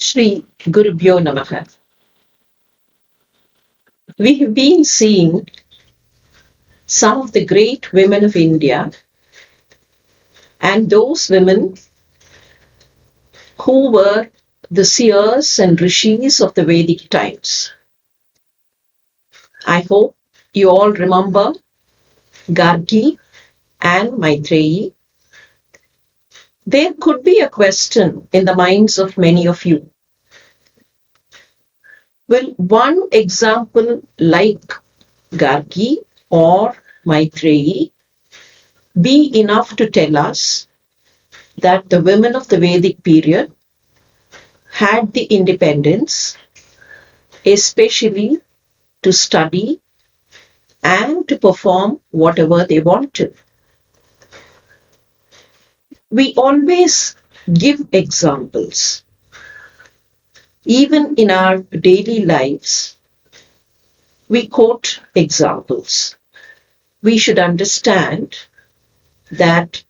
Shri Gurubhyo Namaha. We have been seeing some of the great women of India and those women who were the seers and rishis of the Vedic times. I hope you all remember Gargi and Maitreyi. There could be a question in the minds of many of you. Will one example like Gargi or Maitreyi be enough to tell us that the women of the Vedic period had the independence, especially to study and to perform whatever they wanted? We always give examples. Even in our daily lives, we quote examples. We should understand that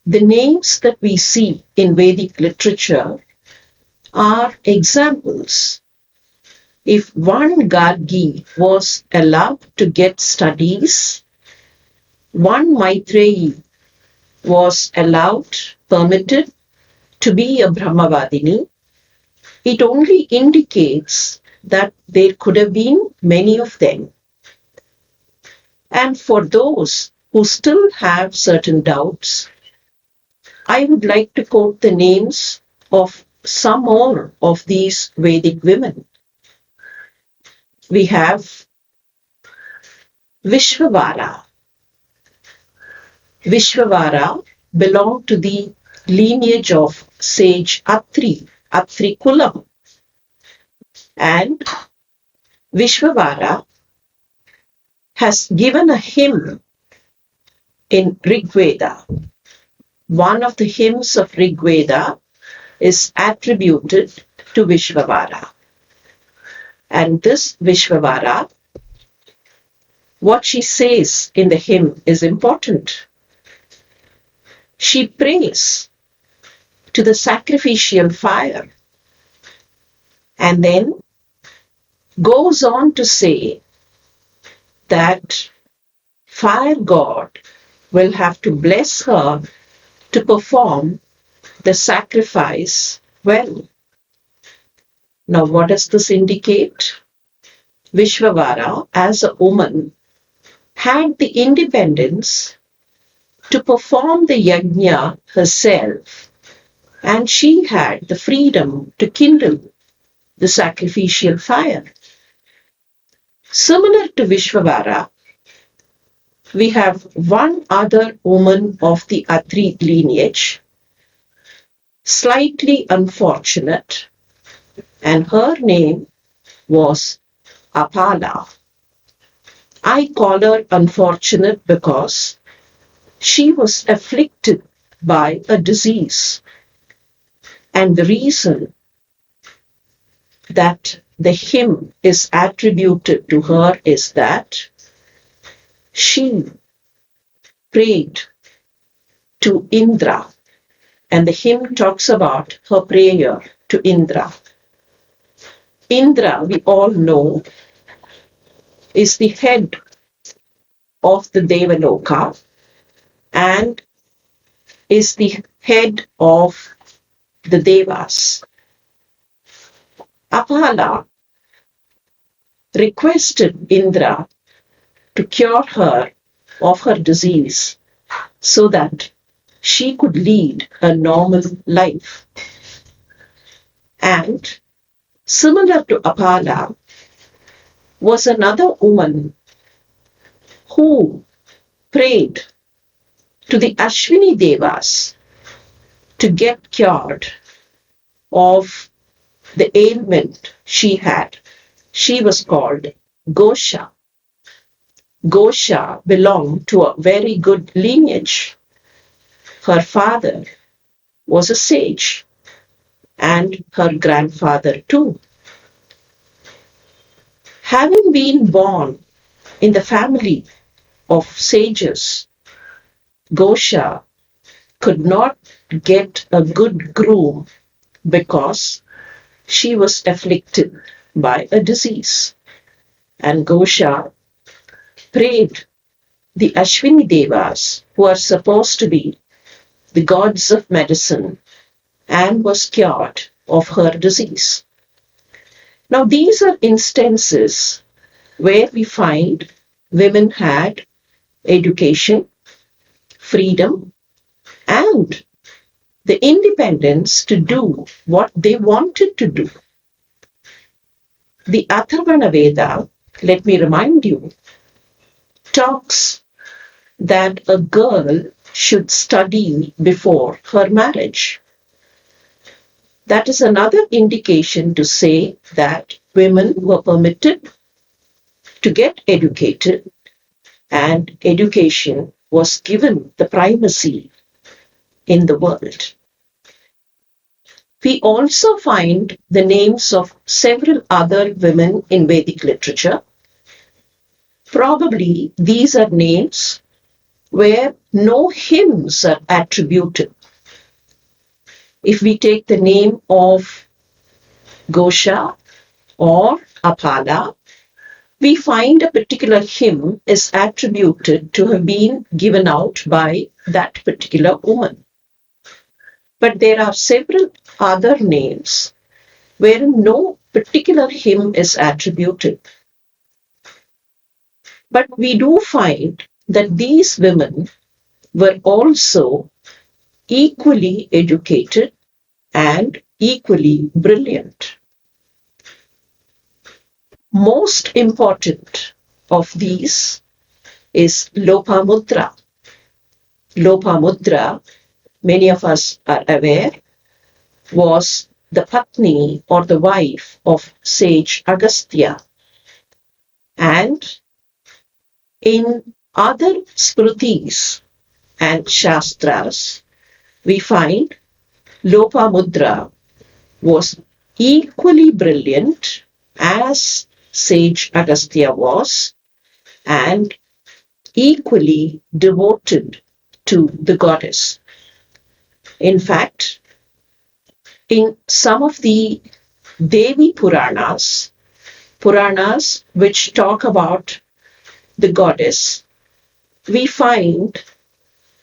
the names that we see in Vedic literature are examples. If one Gargi was allowed to get studies, one Maitreyi was allowed, permitted to be a Brahmavadini, it only indicates that there could have been many of them. And for those who still have certain doubts, I would like to quote the names of some more of these Vedic women. We have Vishwavara. Vishwavara belonged to the lineage of sage Atri Kulam. And Vishwavara has given a hymn in Rig Veda. One of the hymns of Rig Veda is attributed to Vishwavara. And this Vishwavara, what she says in the hymn is important. She prays to the sacrificial fire and then goes on to say that fire god will have to bless her to perform the sacrifice well. Now, what does this indicate? Vishwavara, as a woman, had the independence to perform the yajna herself, and she had the freedom to kindle the sacrificial fire. Similar to Vishwavara, we have one other woman of the Atri lineage, slightly unfortunate, and her name was Apala. I call her unfortunate because she was afflicted by a disease. And the reason that the hymn is attributed to her is that she prayed to Indra, and the hymn talks about her prayer to Indra. Indra, we all know, is the head of the Devaloka and is the head of the Devas. Apala requested Indra to cure her of her disease so that she could lead a normal life. And similar to Apala was another woman who prayed to the Ashwini Devas to get cured of the ailment she had. She was called Gosha. Gosha belonged to a very good lineage. Her father was a sage and her grandfather too. Having been born in the family of sages, Gosha could not get a good groom because she was afflicted by a disease. And Gosha prayed the Ashwini Devas, who are supposed to be the gods of medicine, and was cured of her disease. Now, these are instances where we find women had education, freedom, and the independence to do what they wanted to do. The Atharvana Veda, let me remind you, talks that a girl should study before her marriage. That is another indication to say that women were permitted to get educated, and education was given the primacy in the world. We also find the names of several other women in Vedic literature. Probably these are names where no hymns are attributed. If we take the name of Gosha or Apala, we find a particular hymn is attributed to have been given out by that particular woman. But there are several other names where no particular hymn is attributed. But we do find that these women were also equally educated and equally brilliant. Most important of these is Lopamudra. Lopamudra, many of us are aware, was the Patni or the wife of sage Agastya. And in other Smritis and Shastras, we find Lopamudra was equally brilliant as sage Agastya was, and equally devoted to the goddess. In fact, in some of the Devi Puranas which talk about the goddess, we find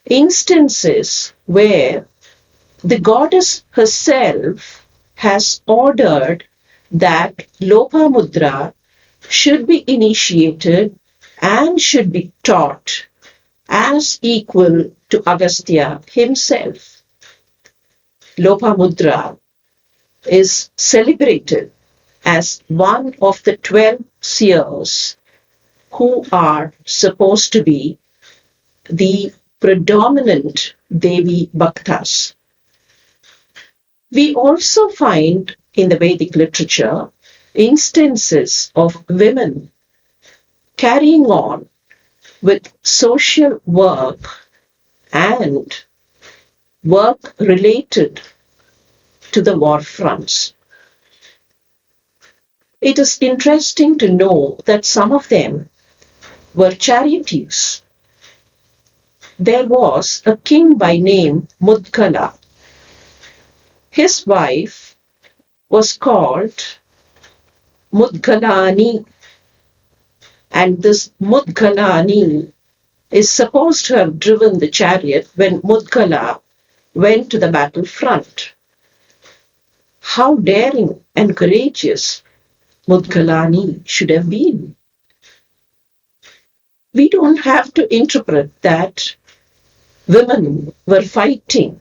instances where the goddess herself has ordered that Lopamudra should be initiated and should be taught as equal to Agastya himself. Lopamudra is celebrated as one of the 12 seers who are supposed to be the predominant Devi Bhaktas. We also find in the Vedic literature instances of women carrying on with social work and work related to the war fronts. It is interesting to know that some of them were charioteers. There was a king by name Mudgala. His wife was called Mudgalani, and this Mudgalani is supposed to have driven the chariot when Mudgala went to the battlefront. How daring and courageous Mudgalani should have been. We don't have to interpret that women were fighting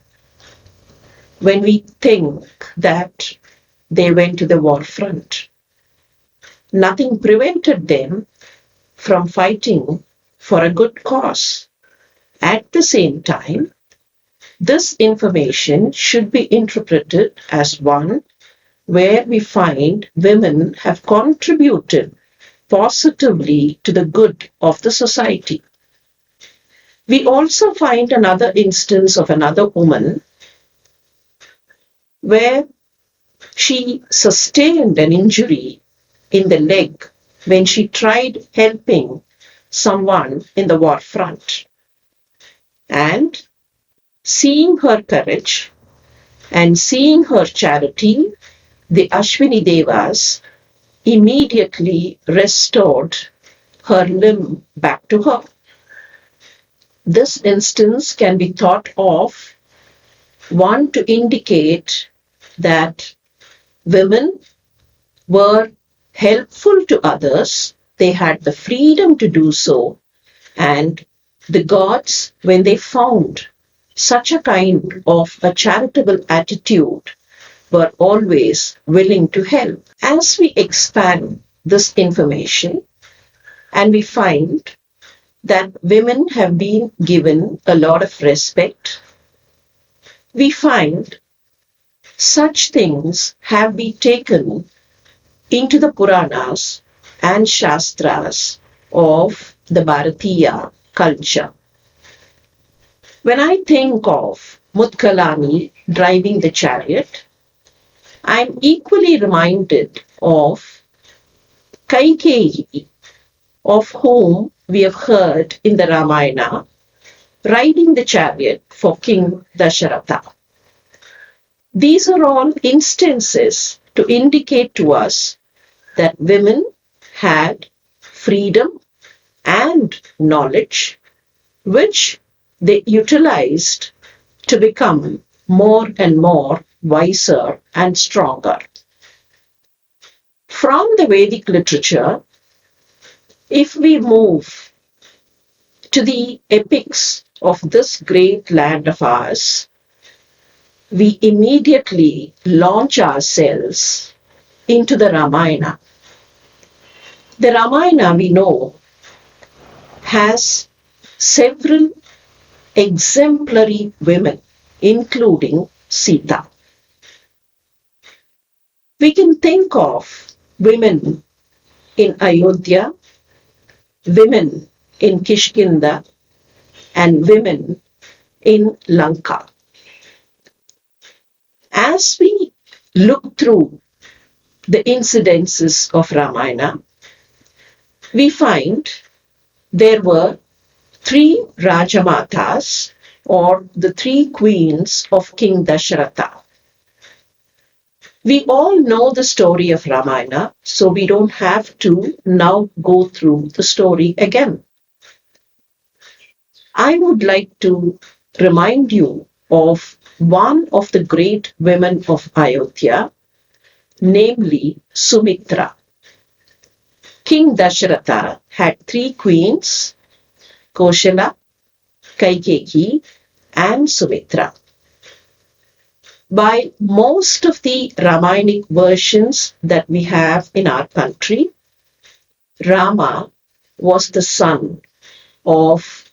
when we think that they went to the war front. Nothing prevented them from fighting for a good cause. At the same time, this information should be interpreted as one where we find women have contributed positively to the good of the society. We also find another instance of another woman where she sustained an injury in the leg when she tried helping someone in the war front. And seeing her courage and seeing her charity, the Ashwini Devas immediately restored her limb back to her. This instance can be thought of one to indicate that women were helpful to others, they had the freedom to do so, and the gods, when they found such a kind of a charitable attitude, were always willing to help. As we expand this information and we find that women have been given a lot of respect, we find such things have been taken into the Puranas and Shastras of the Bharatiya culture. When I think of Mutkalani driving the chariot, I'm equally reminded of Kaikeyi, of whom we have heard in the Ramayana, riding the chariot for King Dasharatha. These are all instances to indicate to us that women had freedom and knowledge, which they utilized to become more and more wiser and stronger. From the Vedic literature, if we move to the epics of this great land of ours, we immediately launch ourselves into the Ramayana. The Ramayana, we know, has several exemplary women, including Sita. We can think of women in Ayodhya, women in Kishkinda, and women in Lanka. As we look through the incidences of Ramayana, we find there were 3 Rajamatas, or the 3 queens of King Dasharatha. We all know the story of Ramayana, so we don't have to now go through the story again. I would like to remind you of one of the great women of Ayodhya, namely Sumitra. King Dasharatha had 3 queens, Koshala, Kaikeyi, and Sumitra. By most of the Ramayanic versions that we have in our country, Rama was the son of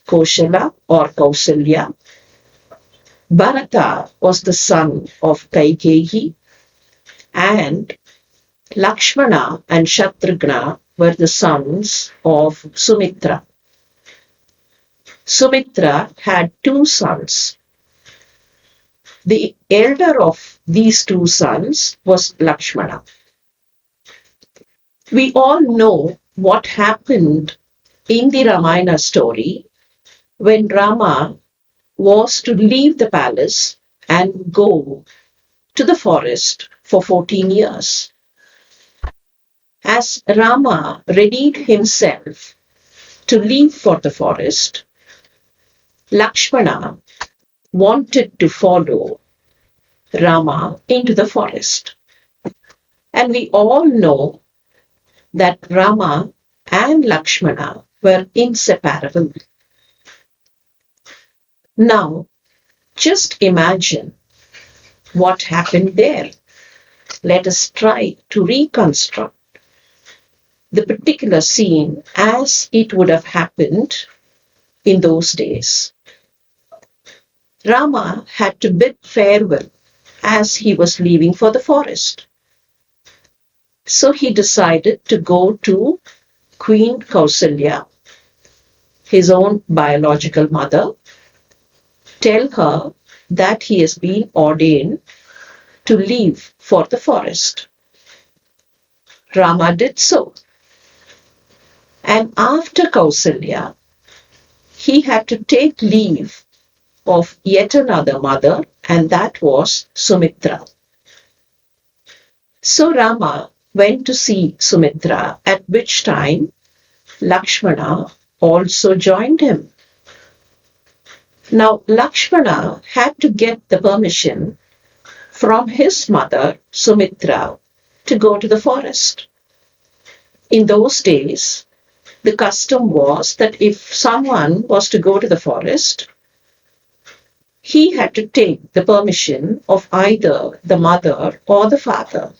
Koshala or Kausalya. Bharata was the son of Kaikeyi, and Lakshmana and Shatrugna were the sons of Sumitra. Sumitra had 2 sons. The elder of these 2 sons was Lakshmana. We all know what happened in the Ramayana story when Rama was to leave the palace and go to the forest for 14 years. As Rama readied himself to leave for the forest, Lakshmana wanted to follow Rama into the forest. And we all know that Rama and Lakshmana were inseparable. Now, just imagine what happened there. Let us try to reconstruct the particular scene as it would have happened in those days. Rama had to bid farewell as he was leaving for the forest. So he decided to go to Queen Kausalya, his own biological mother, tell her that he has been ordained to leave for the forest. Rama did so. And after Kausalya, he had to take leave of yet another mother, and that was Sumitra. So Rama went to see Sumitra, at which time Lakshmana also joined him. Now Lakshmana had to get the permission from his mother Sumitra to go to the forest. In those days, the custom was that if someone was to go to the forest, he had to take the permission of either the mother or the father.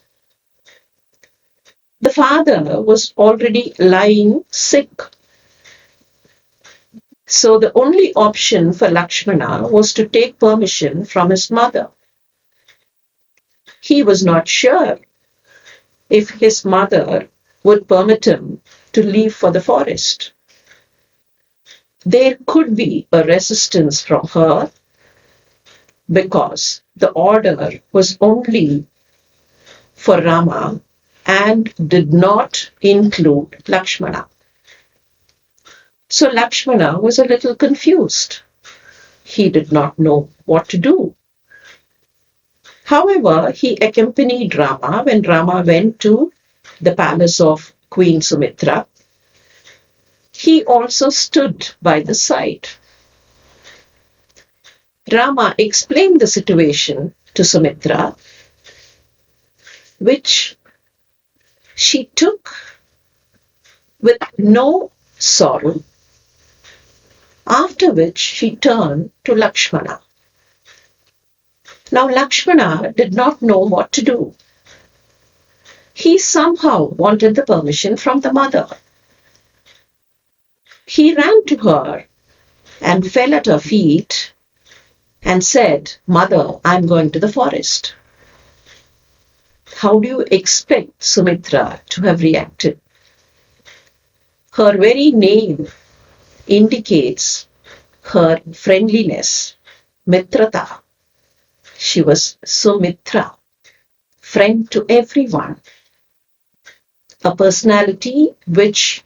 The father was already lying sick. So the only option for Lakshmana was to take permission from his mother. He was not sure if his mother would permit him to leave for the forest. There could be a resistance from her because the order was only for Rama and did not include Lakshmana. So Lakshmana was a little confused. He did not know what to do. However, he accompanied Rama when Rama went to the palace of Queen Sumitra. He also stood by the side. Rama explained the situation to Sumitra, which she took with no sorrow, after which she turned to Lakshmana. Now Lakshmana did not know what to do. He somehow wanted the permission from the mother. He ran to her and fell at her feet and said, "Mother, I'm going to the forest." How do you expect Sumitra to have reacted? Her very name indicates her friendliness, Mitrata. She was Sumitra, friend to everyone. A personality which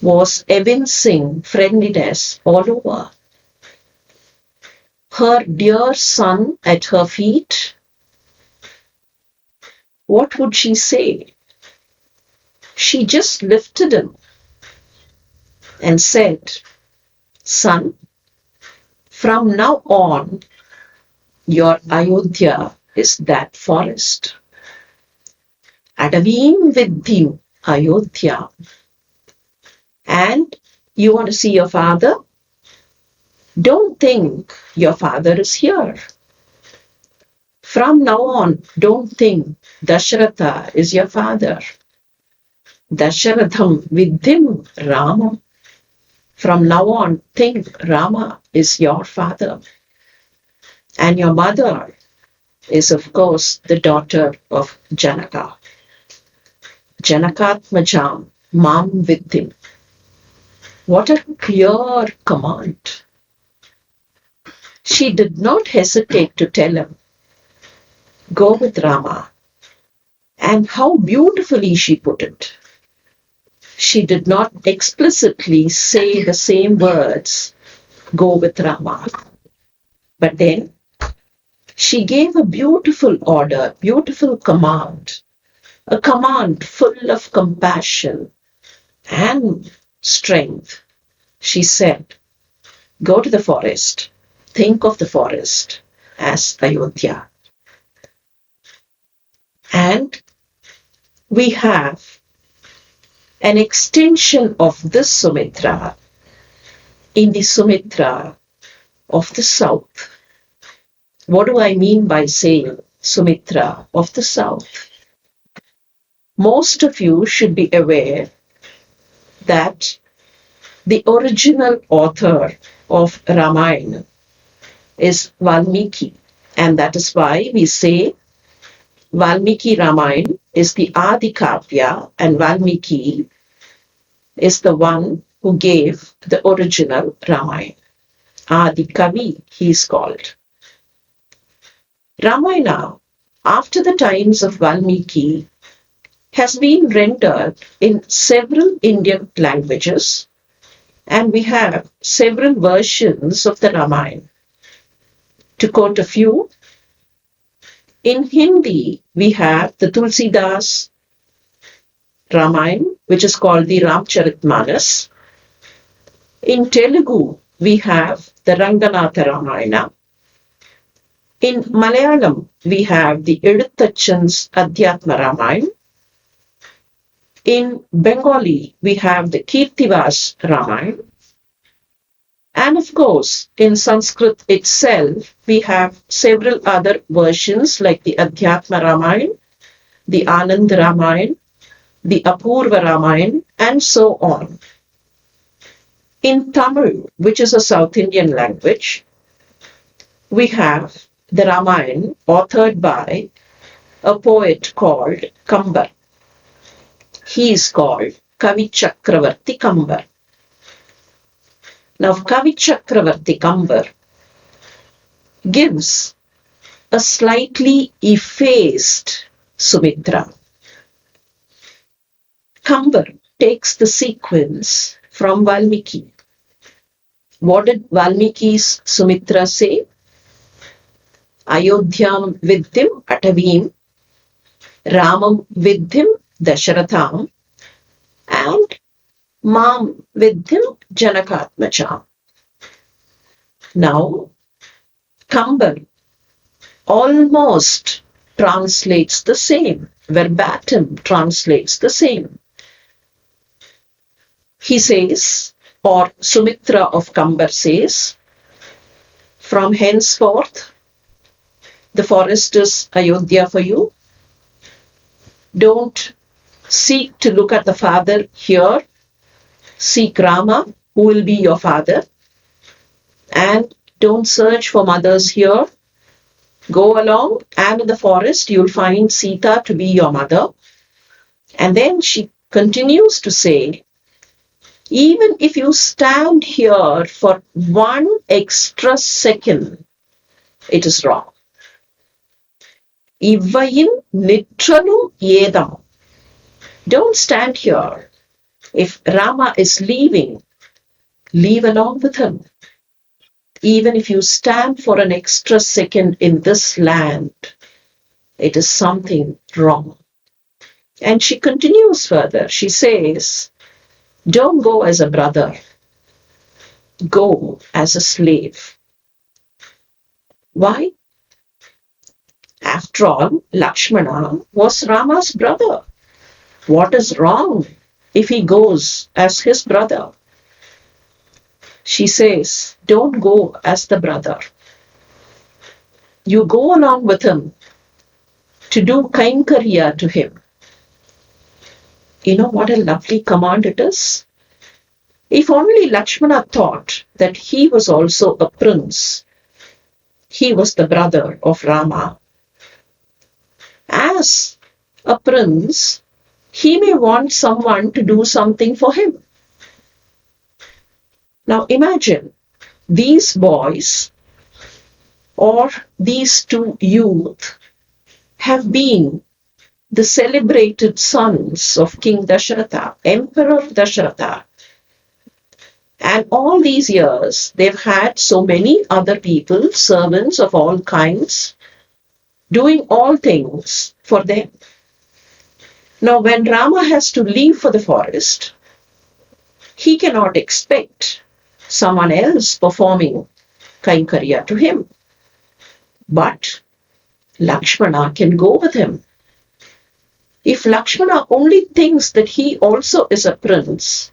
was evincing friendliness all over. Her dear son at her feet, what would she say? She just lifted him and said, "Son, from now on, your Ayodhya is that forest. Adavim Vidhim Ayodhya. And you want to see your father? Don't think your father is here. From now on, don't think Dasharatha is your father. Dasharatham Vidhim Rama. From now on, think Rama is your father. And your mother is, of course, the daughter of Janaka. Janakatmajam Mam Vidhim." What a clear command. She did not hesitate to tell him, "Go with Rama." And how beautifully she put it. She did not explicitly say the same words, "Go with Rama." But then she gave a beautiful order, beautiful command, a command full of compassion and strength. She said, "Go to the forest. Think of the forest as Ayodhya." And we have an extension of this Sumitra in the Sumitra of the south. What do I mean by saying Sumitra of the south? Most of you should be aware that the original author of Ramayana is Valmiki, and that is why we say Valmiki Ramayana is the Adi Kavya, and Valmiki is the one who gave the original Ramayana. Adi Kavi, he is called. Ramayana, after the times of Valmiki, has been rendered in several Indian languages, and we have several versions of the Ramayana. To quote a few, In Hindi, we have the Tulsidas Ramayana, which is called the Ramcharitmanas. In Telugu, we have the Ranganatha Ramayana. In Malayalam, we have the Eduthachan's Adhyatma Ramayana. In Bengali, we have the Kirtivas Ramayana. And of course, in Sanskrit itself, we have several other versions like the Adhyatma Ramayana, the Anand Ramayana, the Apurva Ramayana, and so on. In Tamil, which is a South Indian language, we have the Ramayana authored by a poet called Kambar. He is called Kavi Chakravarti Kambar. Now, Kavi Chakravarti Kambar gives a slightly effaced Sumitra. Kambar takes the sequence from Valmiki. What did Valmiki's Sumitra say? Ayodhyam Vidyam Atavim, Ramam Vidyam Dasharatham, and Mam Vidyam Janakatmacham. Now, Kambar almost translates the same, verbatim translates the same. He says, or Sumitra of Kambar says, from henceforth, the forest is Ayodhya for you. Don't seek to look at the father here. Seek Rama, who will be your father. And don't search for mothers here. Go along, and in the forest you'll find Sita to be your mother. And then she continues to say, even if you stand here for one extra second, it is wrong. Ivayin nitranum yedam. Don't stand here. If Rama is leaving, leave along with him. Even if you stand for an extra second in this land, it is something wrong. And she continues further. She says, don't go as a brother. Go as a slave. Why? After all, Lakshmana was Rama's brother. What is wrong if he goes as his brother? She says, don't go as the brother. You go along with him to do kainkarya to him. You know what a lovely command it is? If only Lakshmana thought that he was also a prince, he was the brother of Rama. As a prince, he may want someone to do something for him. Now imagine these boys or these two youth have been the celebrated sons of King Dasharatha, Emperor Dasharatha. And all these years, they've had so many other people, servants of all kinds, doing all things for them. Now, when Rama has to leave for the forest, he cannot expect someone else performing kainkarya to him. But Lakshmana can go with him. If Lakshmana only thinks that he also is a prince,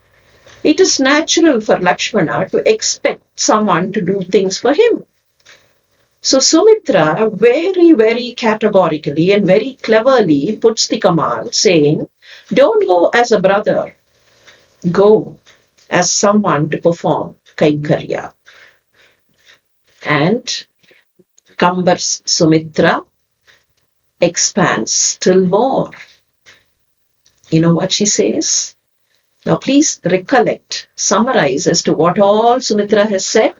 it is natural for Lakshmana to expect someone to do things for him. So Sumitra very, very categorically and very cleverly puts the command saying, don't go as a brother, go as someone to perform kainkarya. And Kambar's Sumitra expands still more. You know what she says? Now please recollect, summarize as to what all Sumitra has said.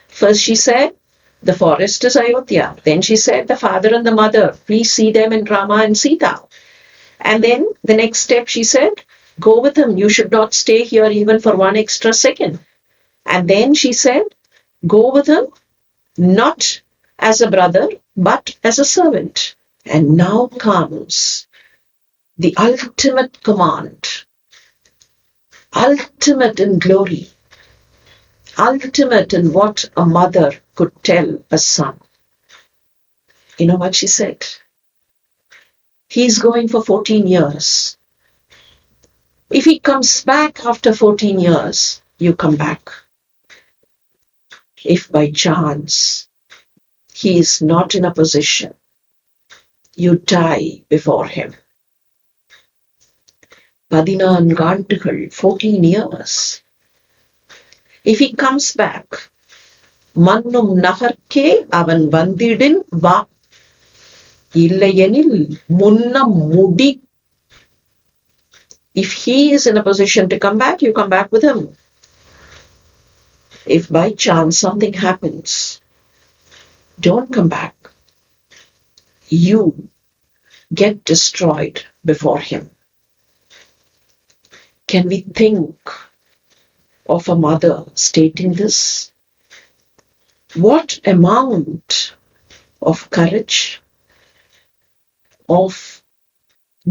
First she said, the forest is Ayodhya. Then she said, the father and the mother, please see them in Rama and Sita. And then the next step she said, go with him. You should not stay here even for one extra second. And then she said, go with him, not as a brother, but as a servant. And now comes the ultimate command, ultimate in glory, ultimate in what a mother could tell a son. You know what she said? He's going for 14 years. If he comes back after 14 years, you come back. If by chance he is not in a position, you die before him. 14 ஆண்டுகள், 14 years. If he comes back, மன்னும் நகர்க்கே அவன் வந்திடின் வா, இல்லையெனில் முன்னம் முடி. If he is in a position to come back, you come back with him. If by chance something happens, don't come back. You get destroyed before him. Can we think of a mother stating this? What amount of courage, of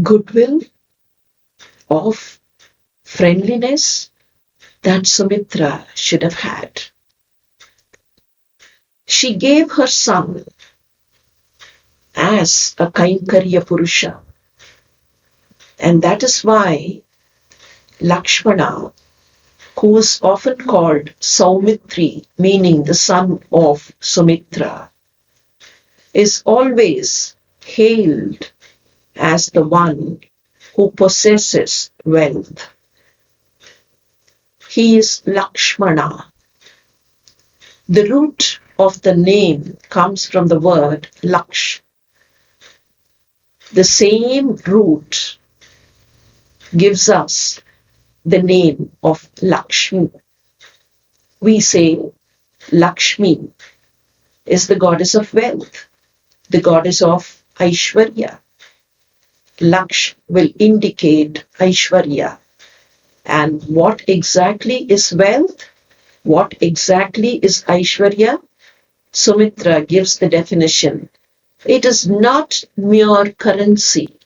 goodwill, of friendliness that Sumitra should have had. She gave her son as a Kainkarya Purusha. And that is why Lakshmana, who is often called Saumitri, meaning the son of Sumitra, is always hailed as the one who possesses wealth. He is Lakshmana. The root of the name comes from the word Laksh. The same root gives us the name of Lakshmi. We say Lakshmi is the goddess of wealth, the goddess of Aishwarya. Laksh will indicate Aishwarya. And what exactly is wealth? What exactly is Aishwarya? Sumitra gives the definition. It is not mere currency.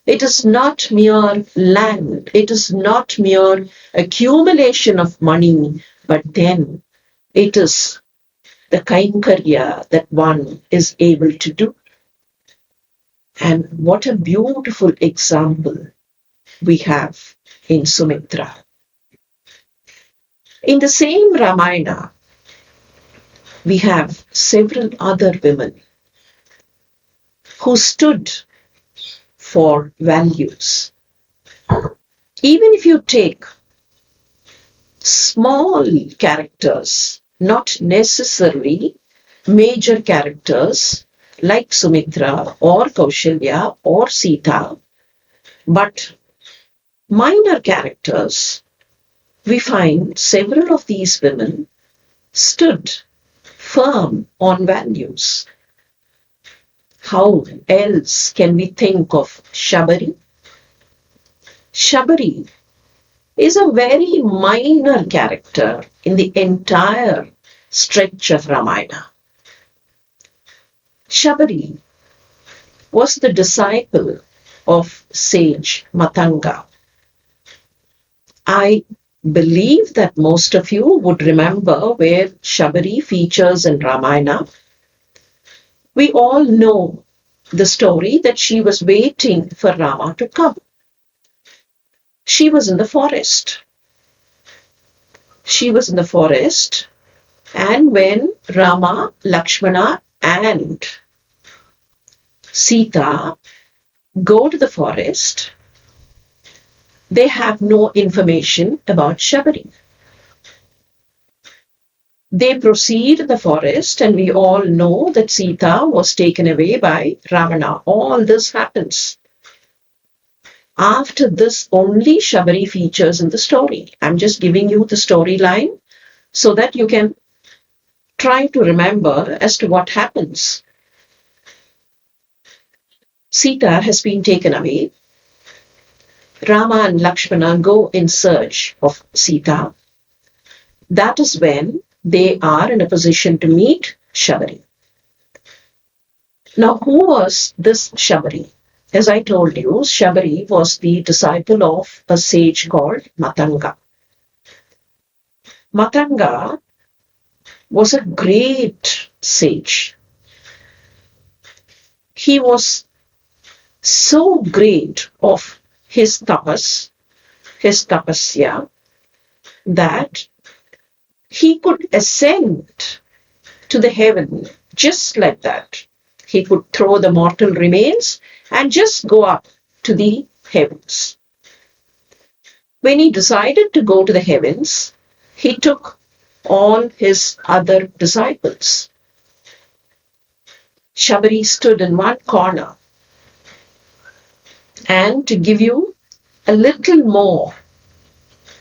It is not mere land. It is not mere accumulation of money, but then it is the Kainkarya that one is able to do. And what a beautiful example we have in Sumitra. In the same Ramayana, we have several other women who stood for values. Even if you take small characters, not necessarily major characters like Sumitra or Kaushalya or Sita, but minor characters, we find several of these women stood firm on values. How else can we think of Shabari? Shabari is a very minor character in the entire stretch of Ramayana. Shabari was the disciple of sage Matanga. I believe that most of you would remember where Shabari features in Ramayana. We all know the story that she was waiting for Rama to come. She was in the forest. She was in the forest, and when Rama, Lakshmana and Sita go to the forest, they have no information about Shabari. They proceed in the forest, and we all know that Sita was taken away by Ravana. All this happens. After this, only Shabari features in the story. I'm just giving you the storyline so that you can try to remember as to what happens. Sita has been taken away. Rama and Lakshmana go in search of Sita. That is when they are in a position to meet Shabari. Now, who was this Shabari? As I told you, Shabari was the disciple of a sage called Matanga. Matanga was a great sage. He was so great of his tapasya, that he could ascend to the heaven just like that. He could throw the mortal remains and just go up to the heavens. When he decided to go to the heavens, he took all his other disciples. Shabari stood in one corner. And to give you a little more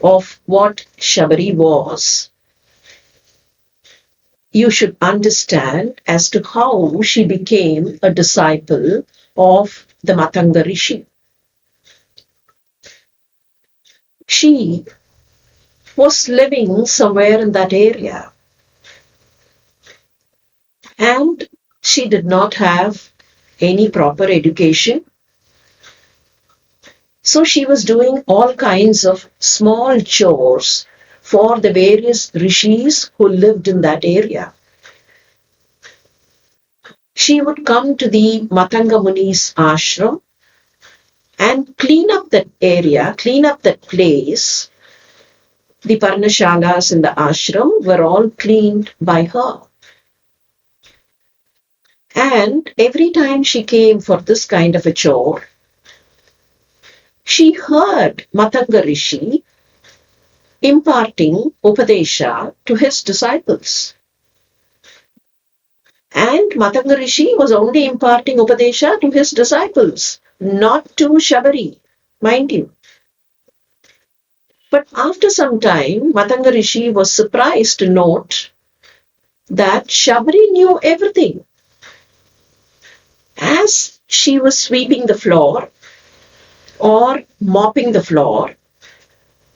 of what Shabari was, you should understand as to how she became a disciple of the Matanga Rishi. She was living somewhere in that area, and she did not have any proper education. So she was doing all kinds of small chores for the various rishis who lived in that area. She would come to the Matanga Muni's ashram and clean up that area, clean up that place. The parnashalas in the ashram were all cleaned by her. And every time she came for this kind of a chore, she heard Matanga Rishi imparting Upadesha to his disciples. And Matanga Rishi was only imparting Upadesha to his disciples, not to Shabari, mind you. But after some time, Matanga Rishi was surprised to note that Shabari knew everything. As she was sweeping the floor or mopping the floor,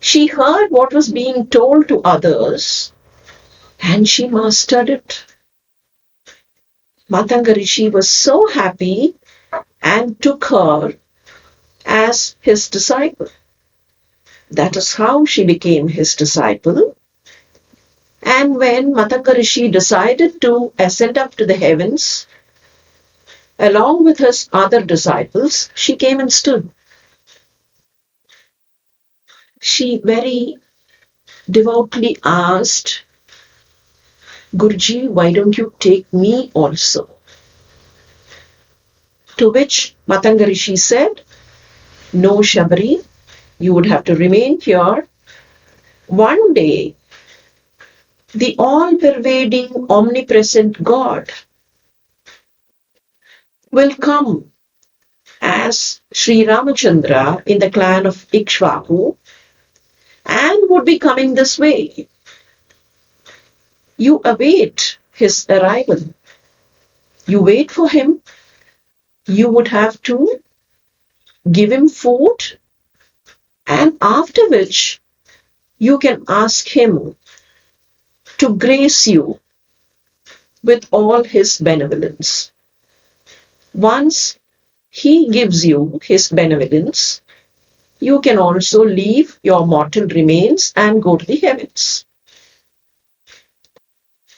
she heard what was being told to others and she mastered it. Matanga Rishi was so happy and took her as his disciple. That is how she became his disciple. And when Matanga Rishi decided to ascend up to the heavens, along with his other disciples, she came and stood. She very devoutly asked, Guruji, why don't you take me also? To which Matanga Rishi said, no, Shabari, you would have to remain here. One day, the all-pervading, omnipresent God will come as Sri Ramachandra in the clan of Ikshvaku and would be coming this way. You await his arrival. You wait for him. You would have to give him food, and after which you can ask him to grace you with all his benevolence. Once he gives you his benevolence, you can also leave your mortal remains and go to the heavens.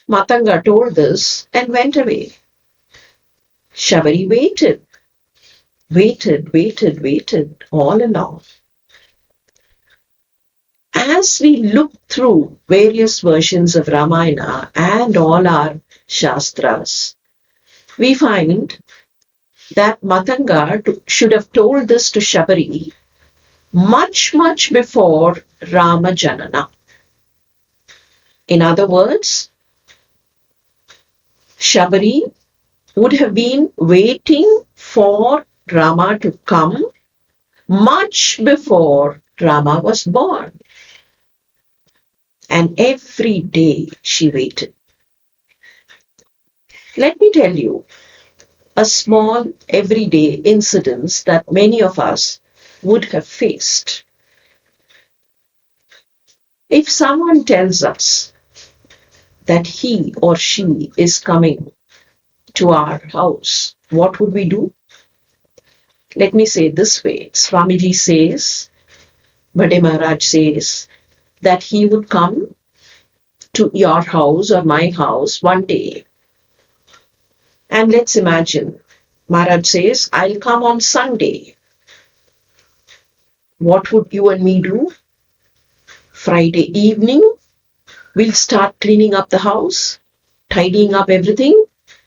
Matanga told this and went away. Shabari waited all along. As we look through various versions of Ramayana and all our Shastras, we find that Matanga should have told this to Shabari much before Rama Janana. In other words, Shabari would have been waiting for Rama to come much before Rama was born. And every day she waited. Let me tell you a small everyday incident that many of us would have faced. If someone tells us that he or she is coming to our house, what would we do? Let me say this way. Swamiji says, Bade Maharaj says, that he would come to your house or my house one day. And let's imagine, Maharaj says, I'll come on Sunday. What would you and me do? Friday evening, we'll start cleaning up the house, tidying up everything,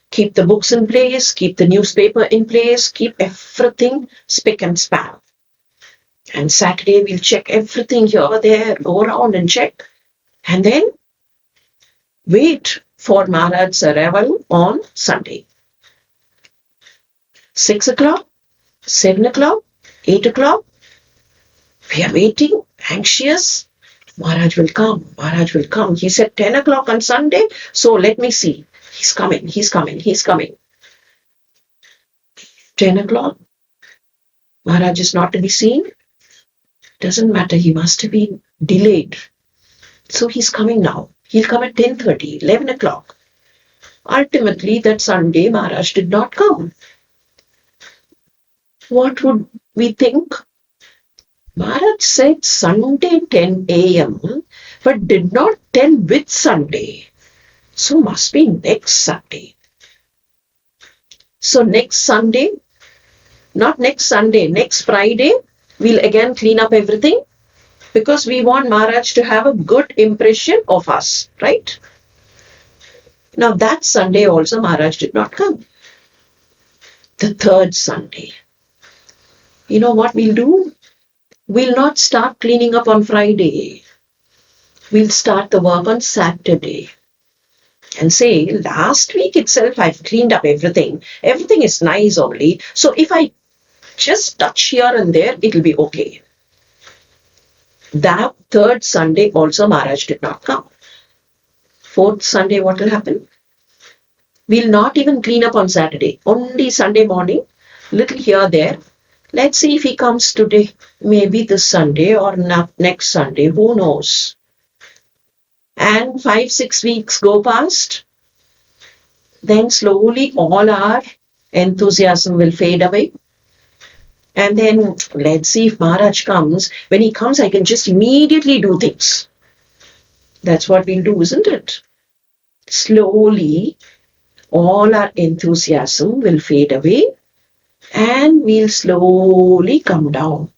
keep the books in place, keep the newspaper in place, keep everything spick and span. And Saturday, we'll check everything here, there, go around and check. And then wait for Maharaj's arrival on Sunday. 6 o'clock, 7 o'clock, 8 o'clock. We are waiting, anxious. Maharaj will come. Maharaj will come. He said 10 o'clock on Sunday. So let me see. He's coming. He's coming. He's coming. 10 o'clock. Maharaj is not to be seen. Doesn't matter. He must have been delayed. So he's coming now. He'll come at 10:30, 11 o'clock. Ultimately, that Sunday, Maharaj did not come. What would we think? Maharaj said Sunday 10 a.m. but did not tell which Sunday. So must be next Sunday. So next Sunday, not next Sunday, next Friday, we'll again clean up everything because we want Maharaj to have a good impression of us, right? Now that Sunday also Maharaj did not come. The third Sunday. You know what we'll do? We'll not start cleaning up on Friday. We'll start the work on Saturday. And say, last week itself I've cleaned up everything. Everything is nice only. So if I just touch here and there, it'll be okay. That third Sunday also Maharaj did not come. Fourth Sunday, what will happen? We'll not even clean up on Saturday. Only Sunday morning, little here, there. Let's see if he comes today. Maybe this Sunday or next Sunday. Who knows? And 5-6 weeks go past. Then slowly all our enthusiasm will fade away. And then let's see if Maharaj comes. When he comes, I can just immediately do things. That's what we'll do, isn't it? Slowly, all our enthusiasm will fade away and we'll slowly come down.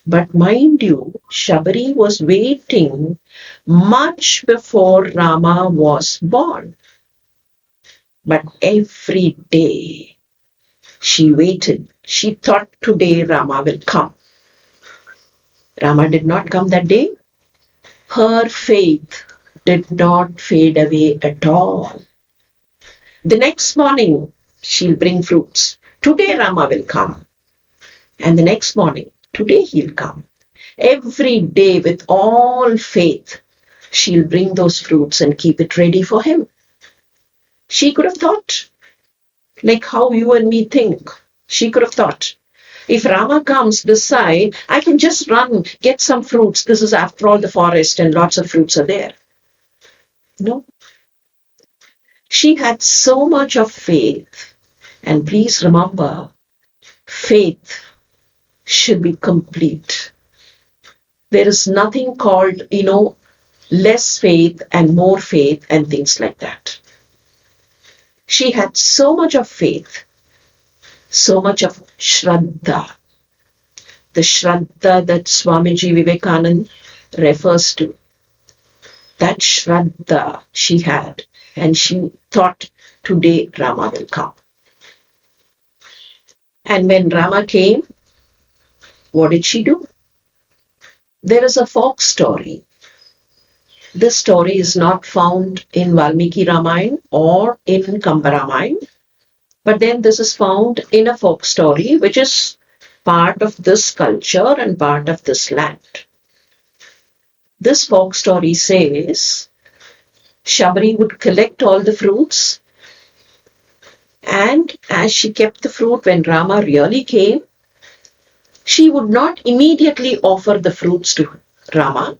But mind you, Shabari was waiting much before Rama was born. But every day she waited. She thought today Rama will come. Rama did not come that day. Her faith did not fade away at all. The next morning, she'll bring fruits. Today Rama will come. And the next morning, today he'll come. Every day with all faith, she'll bring those fruits and keep it ready for him. She could have thought, like how you and me think. She could have thought, if Rama comes this side, I can just run, get some fruits. This is after all the forest and lots of fruits are there. No. She had so much of faith. And please remember, faith should be complete. There is nothing called, less faith and more faith and things like that. She had so much of faith, so much of Shraddha. The Shraddha that Swamiji Vivekananda refers to. That Shraddha she had, and she thought today Rama will come. And when Rama came, what did she do? There is a folk story. This story is not found in Valmiki Ramayana or in Kamba Ramayana, but then this is found in a folk story which is part of this culture and part of this land. This folk story says Shabari would collect all the fruits, and as she kept the fruit when Rama really came, she would not immediately offer the fruits to Rama,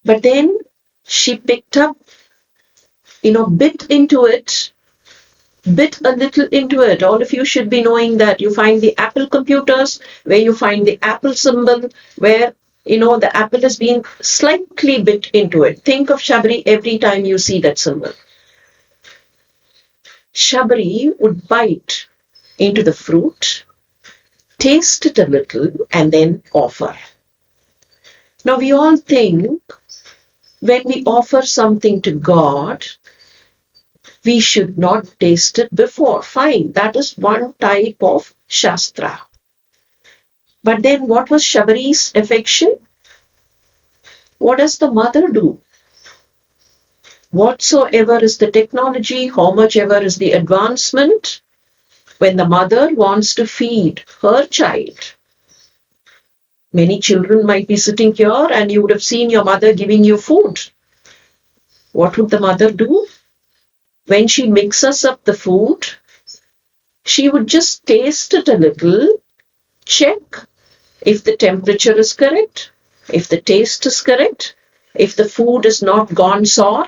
but then she picked up, bit a little into it. All of you should be knowing that you find the Apple computers where you find the Apple symbol, where the apple has been slightly bit into it. Think of Shabari every time you see that symbol. Shabari would bite into the fruit, taste it a little, and then offer. Now we all think when we offer something to God, we should not taste it before. Fine, that is one type of Shastra. But then what was Shabari's affection? What does the mother do? Whatsoever is the technology, how much ever is the advancement, when the mother wants to feed her child, many children might be sitting here and you would have seen your mother giving you food. What would the mother do? When she mixes up the food, she would just taste it a little, check if the temperature is correct, if the taste is correct, if the food is not gone sour.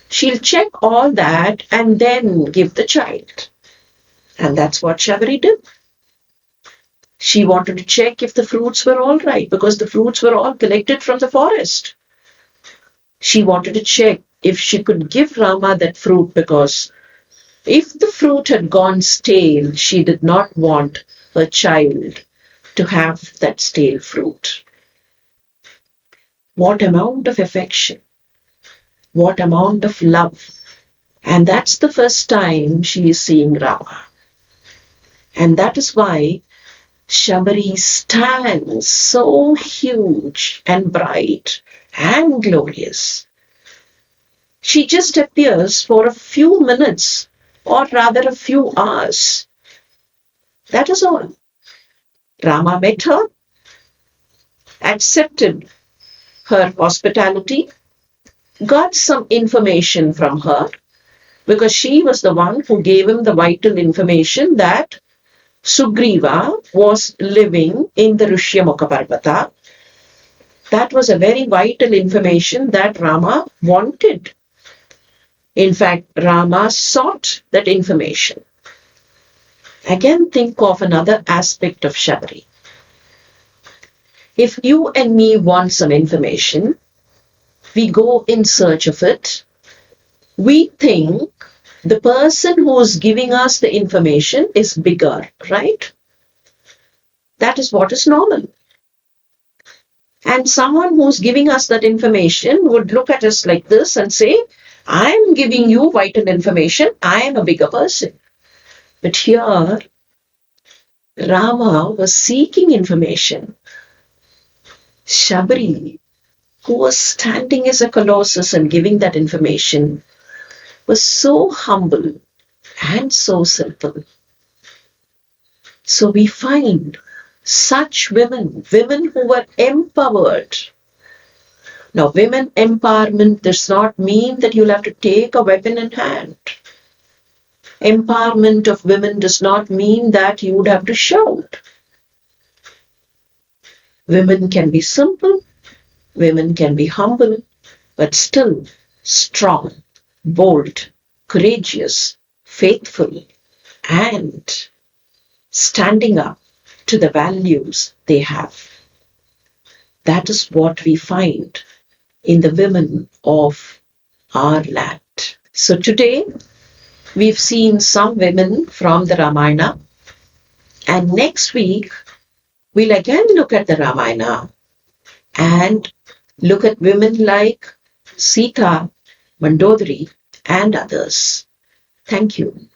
She'll check all that and then give the child. And that's what Shabari did. She wanted to check if the fruits were all right because the fruits were all collected from the forest. She wanted to check if she could give Rama that fruit because if the fruit had gone stale, she did not want her child to have that stale fruit. What amount of affection, what amount of love. And that's the first time she is seeing Rama. And that is why Shabari stands so huge and bright and glorious. She just appears for a few minutes or rather a few hours. That is all. Rama met her, accepted her hospitality, got some information from her because she was the one who gave him the vital information that Sugriva was living in the Rishyamukha Parvata. That was a very vital information that Rama wanted. In fact, Rama sought that information. Again, think of another aspect of Shabari. If you and me want some information, we go in search of it. We think the person who is giving us the information is bigger, right? That is what is normal. And someone who's giving us that information would look at us like this and say, I'm giving you vital information, I am a bigger person. But here, Rama was seeking information. Shabari, who was standing as a colossus and giving that information, was so humble and so simple. So we find such women who were empowered. Now, women empowerment does not mean that you'll have to take a weapon in hand. Empowerment of women does not mean that you would have to shout. Women can be simple, women can be humble, but still strong, bold, courageous, faithful, and standing up to the values they have. That is what we find in the women of our land. So today, we've seen some women from the Ramayana, and next week, we'll again look at the Ramayana and look at women like Sita, Mandodari, and others. Thank you.